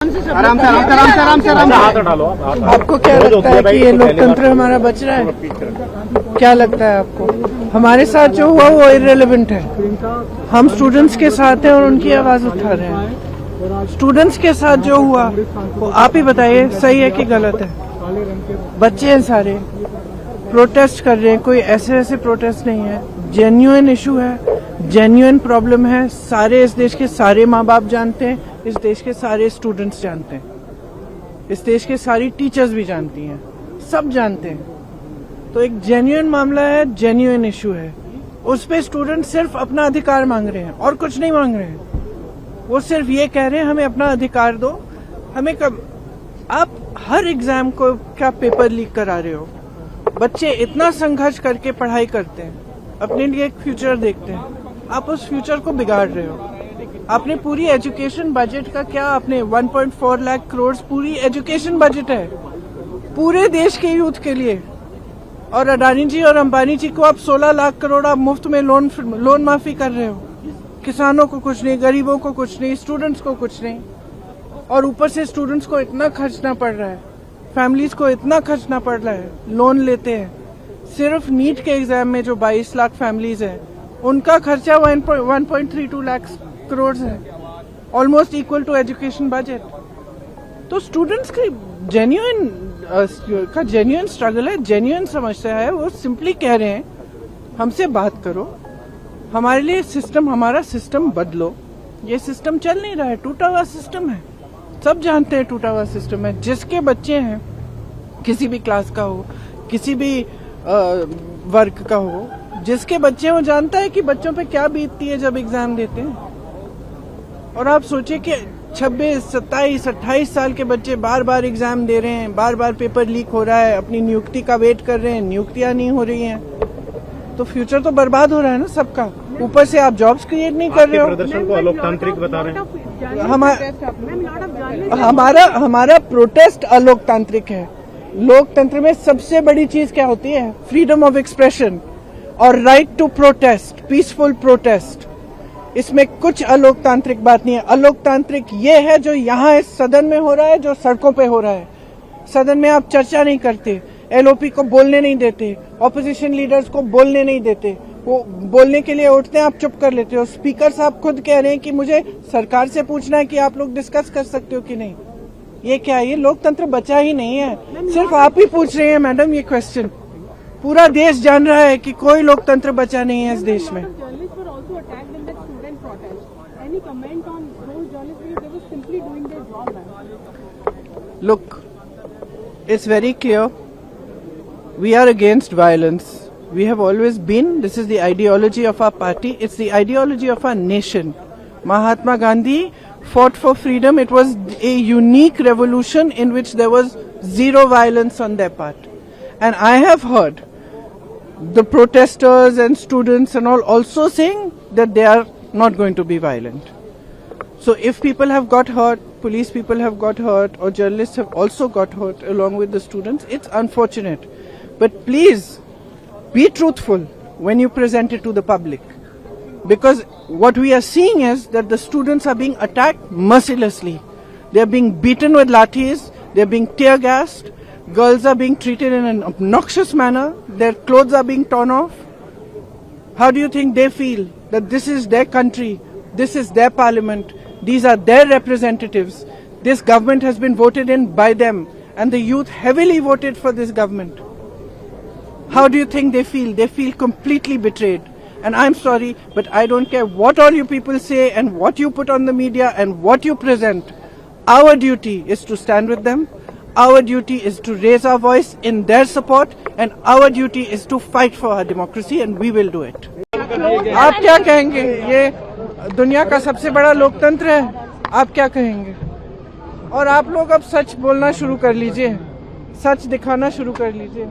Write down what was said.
आराम से आपको क्या लगता है कि ये लोकतंत्र हमारा बच रहा है? क्या लगता है आपको? हमारे साथ जो हुआ वो इररिलेवेंट है। हम स्टूडेंट्स के साथ हैं और उनकी आवाज उठा रहे हैं। स्टूडेंट्स के साथ जो हुआ वो आप ही बताइए, सही है कि गलत है? बच्चे हैं सारे, प्रोटेस्ट कर रहे हैं, कोई ऐसे प्रोटेस्ट नहीं है, जेन्युइन इशू है, जेन्युइन प्रॉब्लम है। सारे इस देश के सारे माँ बाप जानते हैं, इस देश के सारे स्टूडेंट्स जानते हैं, इस देश के सारी टीचर्स भी जानती हैं, सब जानते हैं। तो एक जेन्युइन मामला है, जेन्युइन इशू है। उस पे स्टूडेंट सिर्फ अपना अधिकार मांग रहे हैं और कुछ नहीं मांग रहे हैं। वो सिर्फ ये कह रहे हैं हमें अपना अधिकार दो। हमें कब आप हर एग्जाम को क्या पेपर लीक करा रहे हो? बच्चे इतना संघर्ष करके पढ़ाई करते हैं, अपने लिए एक फ्यूचर देखते हैं, आप उस फ्यूचर को बिगाड़ रहे हो। आपने पूरी एजुकेशन बजट का क्या, आपने 1.4 लाख करोड़ पूरी एजुकेशन बजट है पूरे देश के यूथ के लिए, और अडानी जी और अंबानी जी को आप 16 लाख करोड़ आप मुफ्त में लोन माफी कर रहे हो। किसानों को कुछ नहीं, गरीबों को कुछ नहीं, स्टूडेंट्स को कुछ नहीं, और ऊपर से स्टूडेंट्स को इतना खर्चना पड़ रहा है, फैमिलीज को इतना खर्चना पड़ रहा है, लोन लेते हैं। सिर्फ नीट के एग्जाम में जो 22 लाख फैमिलीज हैं उनका खर्चा 1.32 लाख करोड़ है, almost equal to education budget. तो स्टूडेंट्स की जेन्युइन स्ट्रगल है, जेन्युइन समस्या है। वो सिंपली कह रहे हैं हमसे बात करो, हमारे लिए सिस्टम, हमारा सिस्टम बदलो। ये सिस्टम चल नहीं रहा है, टूटा हुआ सिस्टम है, सब जानते हैं टूटा हुआ सिस्टम है। जिसके बच्चे हैं, किसी भी क्लास का हो, किसी भी वर्ग का हो, जिसके बच्चे वो जानता है कि बच्चों पे क्या बीतती है जब एग्जाम देते हैं। और आप सोचिए कि 26, 27, 28 साल के बच्चे बार बार एग्जाम दे रहे हैं, बार बार पेपर लीक हो रहा है, अपनी नियुक्ति का वेट कर रहे हैं, नियुक्तियां नहीं हो रही हैं, तो फ्यूचर तो बर्बाद हो रहा है ना सबका। ऊपर से आप जॉब्स क्रिएट नहीं कर रहे हो। प्रदर्शन को अलोकतांत्रिक बता रहे हैं। हमारा प्रोटेस्ट अलोकतांत्रिक है। लोकतंत्र में सबसे बड़ी चीज क्या होती है? फ्रीडम ऑफ एक्सप्रेशन और right to protest, peaceful protest. इसमें कुछ अलोकतांत्रिक बात नहीं है। अलोकतांत्रिक ये है जो यहाँ इस सदन में हो रहा है, जो सड़कों पे हो रहा है। सदन में आप चर्चा नहीं करते, एलओपी को बोलने नहीं देते, ऑपोजिशन लीडर्स को बोलने नहीं देते, वो बोलने के लिए उठते हैं, आप चुप कर लेते हो। स्पीकर साहब खुद कह रहे हैं कि मुझे सरकार से पूछना है कि आप लोग डिस्कस कर सकते हो कि नहीं। ये क्या है? ये लोकतंत्र बचा ही नहीं है, सिर्फ आप ही पूछ रहे हैं मैडम ये क्वेश्चन। पूरा देश जान रहा है कि कोई लोकतंत्र बचा नहीं है इस देश में। Look, it's very clear. We are against violence. We have always been. This is the ideology of our party. It's the ideology of our nation. Mahatma Gandhi fought for freedom. It was a unique revolution in which there was zero violence on their part. And I have heard the protesters and students and all also saying that they are not going to be violent. So if people have got hurt, police people have got hurt, or journalists have also got hurt along with the students, it's unfortunate. But please be truthful when you present it to the public. Because what we are seeing is that the students are being attacked mercilessly. They are being beaten with lathis, they are being tear gassed, girls are being treated in an obnoxious manner, their clothes are being torn off. How do you think they feel that this is their country, this is their parliament, these are their representatives, this government has been voted in by them, and the youth heavily voted for this government? How do you think they feel? They feel completely betrayed. And I'm sorry, but I don't care what all you people say and what you put on the media and what you present. Our duty is to stand with them. Our duty is to raise our voice in their support, and our duty is to fight for our democracy, and we will do it. आप क्या कहेंगे? ये दुनिया का सबसे बड़ा लोकतंत्र है, आप क्या कहेंगे? और आप लोग अब सच बोलना शुरू कर लीजिए, सच दिखाना शुरू कर लीजिए।